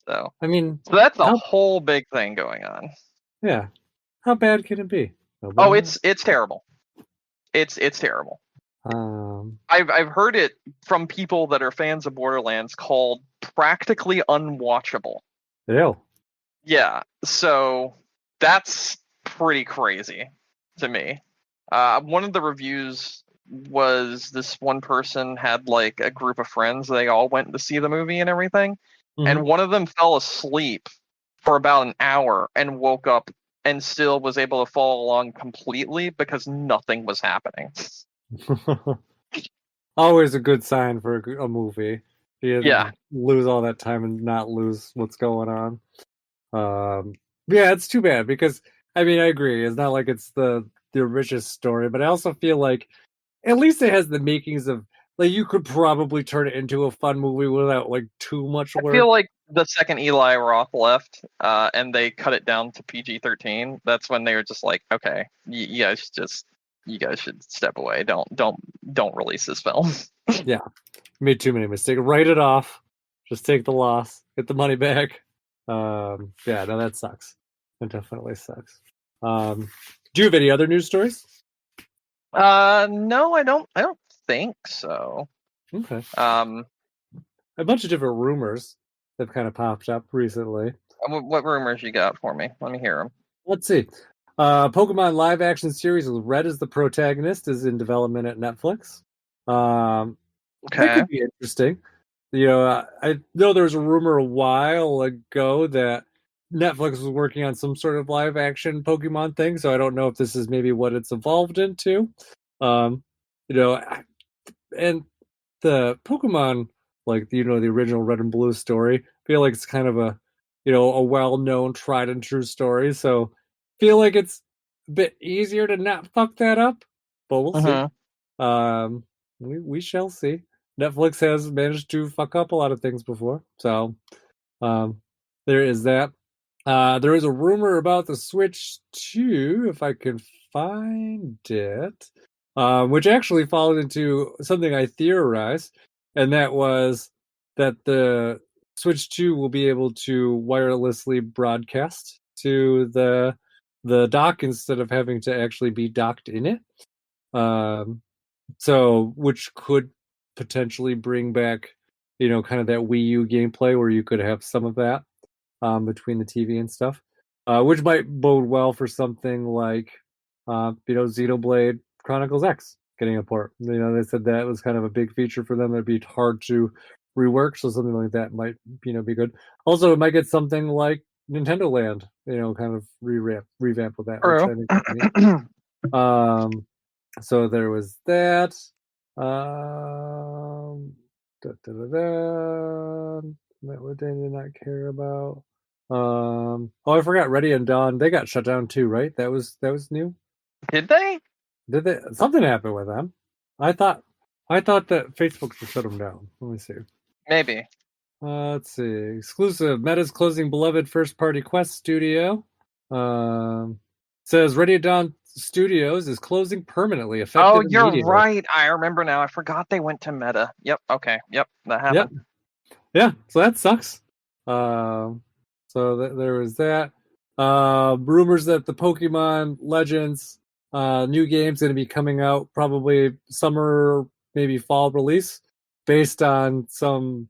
So I mean, that's a whole big thing going on. Yeah. How bad can it be? Oh, it's terrible. It's terrible. I've heard it from people that are fans of Borderlands called practically unwatchable. Yeah. Yeah, so that's pretty crazy to me. One of the reviews was this one person had like a group of friends. They all went to see the movie and everything. And one of them fell asleep for about an hour and woke up and still was able to follow along completely because nothing was happening. Always a good sign for a movie. Yeah. Lose all that time and not lose what's going on. Yeah, it's too bad because I mean I agree. It's not like it's the richest story, but I also feel like at least it has the makings of like you could probably turn it into a fun movie without like too much work. I feel like the second Eli Roth left, and they cut it down to PG-13. That's when they were just like, okay, you guys should step away. Don't release this film. Yeah, made too many mistakes. Write it off. Just take the loss. Get the money back. Yeah, no, that sucks. It definitely sucks. Do you have any other news stories? No, I don't think so. Okay. A bunch of different rumors have kind of popped up recently. What rumors you got for me? Let me hear them. Let's see. Pokemon live action series with Red as the protagonist is in development at Netflix. Okay. That could be interesting. You know, I know there was a rumor a while ago that Netflix was working on some sort of live action Pokemon thing, so I don't know if this is maybe what it's evolved into. You know, and the Pokemon, like, you know, the original Red and Blue story, I feel like it's kind of a, you know, a well-known, tried and true story, so I feel like it's a bit easier to not fuck that up, but we'll see. We shall see. Netflix has managed to fuck up a lot of things before, so there is that. There is a rumor about the Switch 2, if I can find it, which actually followed into something I theorized, and that was that the Switch 2 will be able to wirelessly broadcast to the dock instead of having to actually be docked in it. Um, so which could potentially bring back, kind of that Wii U gameplay where you could have some of that between the TV and stuff, which might bode well for something like, Xenoblade Chronicles X getting a port. They said that was kind of a big feature for them. That'd be hard to rework, so something like that might, be good. Also, it might get something like Nintendo Land, kind of revamp with that, which True. I think would be neat. So there was that. Da, da, da, da. That what they did not care about. Oh, I forgot. Ready and Dawn. They got shut down too, right? That was new. Did they? Did they? Something happened with them. I thought. I thought that Facebook should shut them down. Let me see. Maybe. Let's see. Exclusive. Meta's closing beloved first-party Quest studio. Says Ready at Dawn Studios is closing permanently, Oh, effective you're immediately. right. I remember now. I forgot they went to Meta. Yep. Okay. Yep. That happened. Yep. Yeah. So that sucks. So there was that. Rumors that the Pokemon Legends new game's going to be coming out probably summer, maybe fall release, based on some.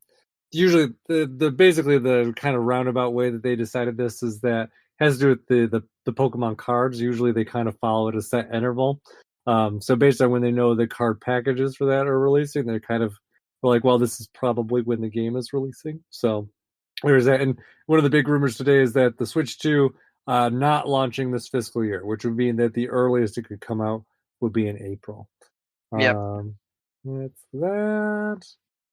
Usually, the basically the kind of roundabout way that they decided this is that has to do with the Pokemon cards. Usually, they kind of follow at a set interval. So based on when they know the card packages for that are releasing, they're kind of like, well, this is probably when the game is releasing. So there's that. And one of the big rumors today is that the Switch 2 not launching this fiscal year, which would mean that the earliest it could come out would be in April. Yep. That's that.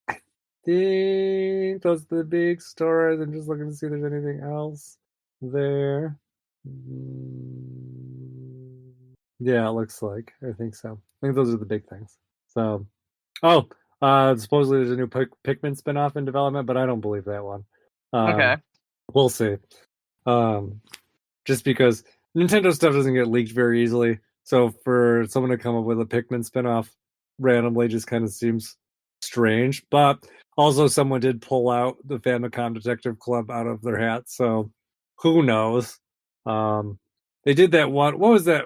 I think those are the big stories. I'm just looking to see if there's anything else there. Yeah, it looks like. I think so. I think those are the big things. So, oh, supposedly there's a new Pikmin spinoff in development, but I don't believe that one. Okay. We'll see. Just because Nintendo stuff doesn't get leaked very easily, so for someone to come up with a Pikmin spinoff randomly just kind of seems strange. But also, someone did pull out the Famicom Detective Club out of their hat, so who knows? They did that one. What was that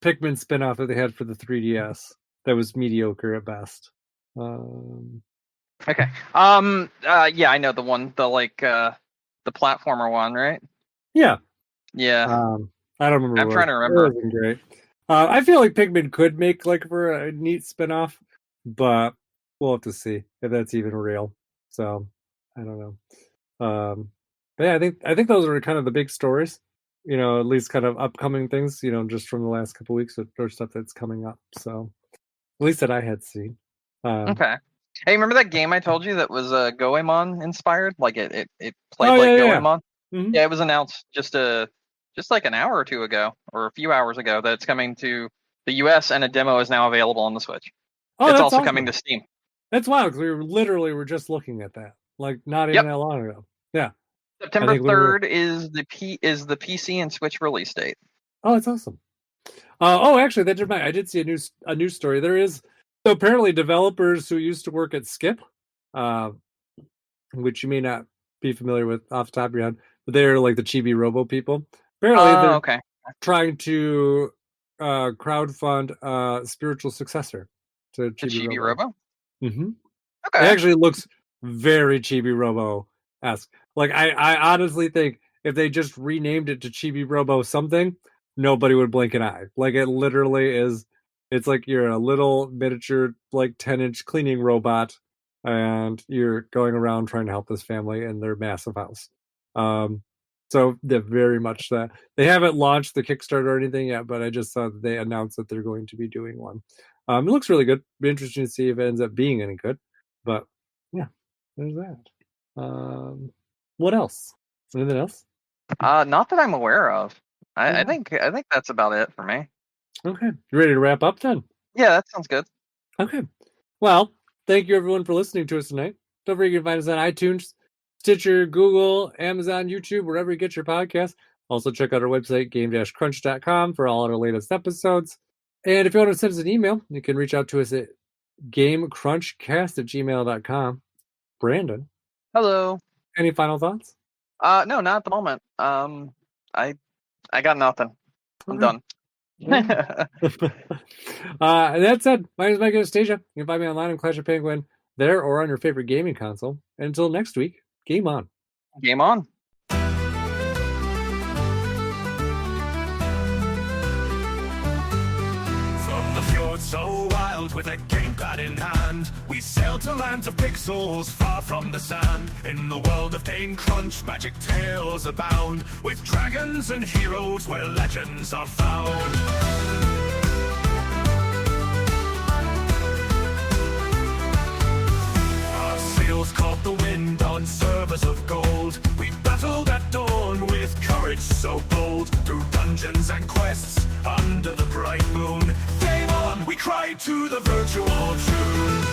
Pikmin spinoff that they had for the 3DS? That was mediocre at best. Okay. Yeah, I know the one, the platformer one, right? Yeah. Yeah. I don't remember. I'm trying to It remember. wasn't great. I feel like Pikmin could make like for a neat spinoff, but we'll have to see if that's even real. So I don't know. But yeah, I think those are kind of the big stories. At least kind of upcoming things. Just from the last couple of weeks or stuff that's coming up. So at least that I had seen. Okay. Hey, remember that game I told you that was Goemon inspired? Like it played Oh like yeah, yeah. Goemon? Mm-hmm. Yeah, it was announced just like an hour or two ago, or a few hours ago, that it's coming to the US and a demo is now available on the Switch. Oh, It's that's also awesome. coming to Steam. That's wild because we were just looking at that, like not even Yep. that long ago. Yeah. September think we were. 3rd is the PC and Switch release date. Oh, that's awesome. Actually, that did I did see a news story. There is so apparently developers who used to work at Skip, uh, which you may not be familiar with off the top of your head, but they're like the Chibi Robo people. Apparently, Oh, they're okay. trying to crowdfund a spiritual successor to The Chibi Chibi Robo. Robo? Mm-hmm. It Okay. actually looks very Chibi Robo-esque. Like I honestly think if they just renamed it to Chibi Robo something, nobody would blink an eye. Like it literally is. It's like you're a little miniature, like 10-inch cleaning robot, and you're going around trying to help this family in their massive house. So they're very much that. They haven't launched the Kickstarter or anything yet, but I just saw that they announced that they're going to be doing one. It looks really good. Be interesting to see if it ends up being any good. But yeah, there's that. What else? Anything else? Not that I'm aware of. I Okay. think that's about it for me. Okay. You ready to wrap up then? Yeah, that sounds good. Okay. Well, thank you everyone for listening to us tonight. Don't forget you can find us on iTunes, Stitcher, Google, Amazon, YouTube, wherever you get your podcasts. Also, check out our website, game-crunch.com, for all our latest episodes. And if you want to send us an email, you can reach out to us at gamecrunchcast@gmail.com. Brandon, Hello. any final thoughts? No, not at the moment. I got nothing. I'm Okay. done. And that said, my name is Mike Anastasia. You can find me online on Clash of Penguin there or on your favorite gaming console. And until next week, game on. Game on. From the fjord so wild with a gamepad in hand, we sail to lands of pixels far from the sand. In the world of Game Crunch, magic tales abound, with dragons and heroes where legends are found. Sails caught the wind on servers of gold. We battled at dawn with courage so bold, through dungeons and quests under the bright moon. Game on, we cried to the virtual tune.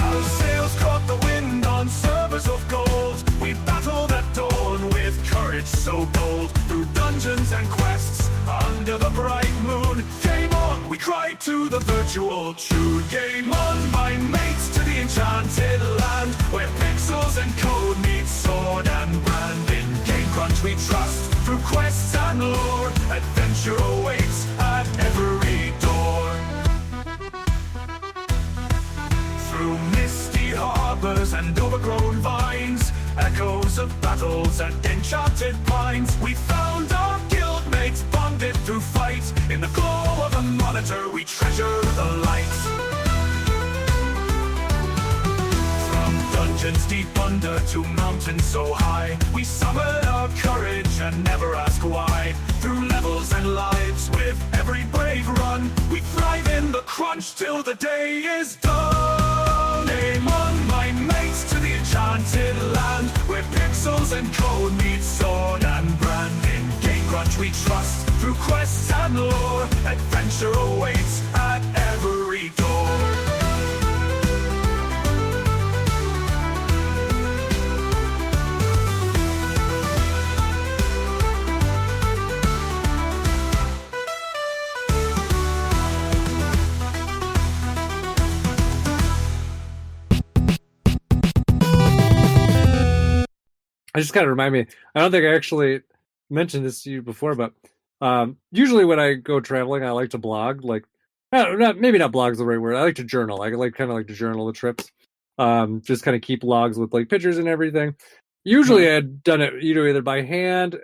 Our sails caught the wind on servers of gold. We battled at dawn with courage so bold, through dungeons and quests under the bright moon. Game on, we cried to the virtual tune. Game on, my mates, to the enchanted land, where pixels and code meet sword and brand. In Game Crunch we trust, through quests and lore, adventure awaits at every door. Through misty harbors and overgrown vines, echoes of battles and enchanted pines, we found our guildmates bonded through fight. In the glow of a monitor we treasure the light. From dungeons deep under to mountains so high, we summon our courage and never ask why. Through levels and lives with every brave run, we thrive in the crunch till the day is done. Aim on, my mates, to the enchanted land, where pixels and code meet sword and brand. In Game Crunch we trust, through quests and lore, adventure awaits at every door. I just kind of remind me, I don't think I actually mentioned this to you before, but usually when I go traveling, I like to blog. Like, maybe not blog's the right word. I like to journal. I kind of like to journal the trips. Just kind of keep logs with like pictures and everything. Usually I had done it either by hand,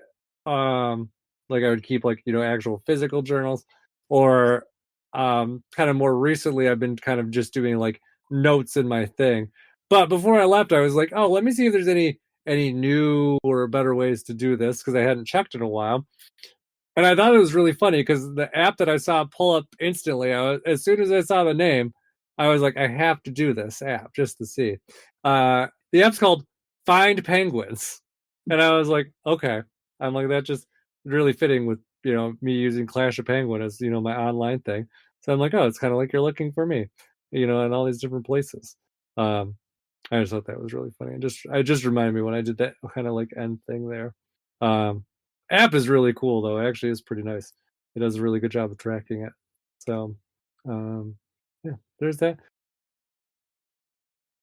like I would keep like actual physical journals, or kind of more recently I've been kind of just doing like notes in my thing. But before I left, I was like, oh, let me see if there's any new or better ways to do this, because I hadn't checked in a while. And I thought it was really funny because the app that I saw pull up instantly, as soon as I saw the name, I was like, I have to do this app just to see. The app's called Find Penguins. And I was like, okay. I'm like, that just really fitting with, me using Clash of Penguin as, my online thing. So I'm like, oh, it's kind of like you're looking for me, in all these different places. I just thought that was really funny. It just reminded me when I did that kind of like end thing there. App is really cool though. It actually is pretty nice. It does a really good job of tracking it. So yeah, there's that.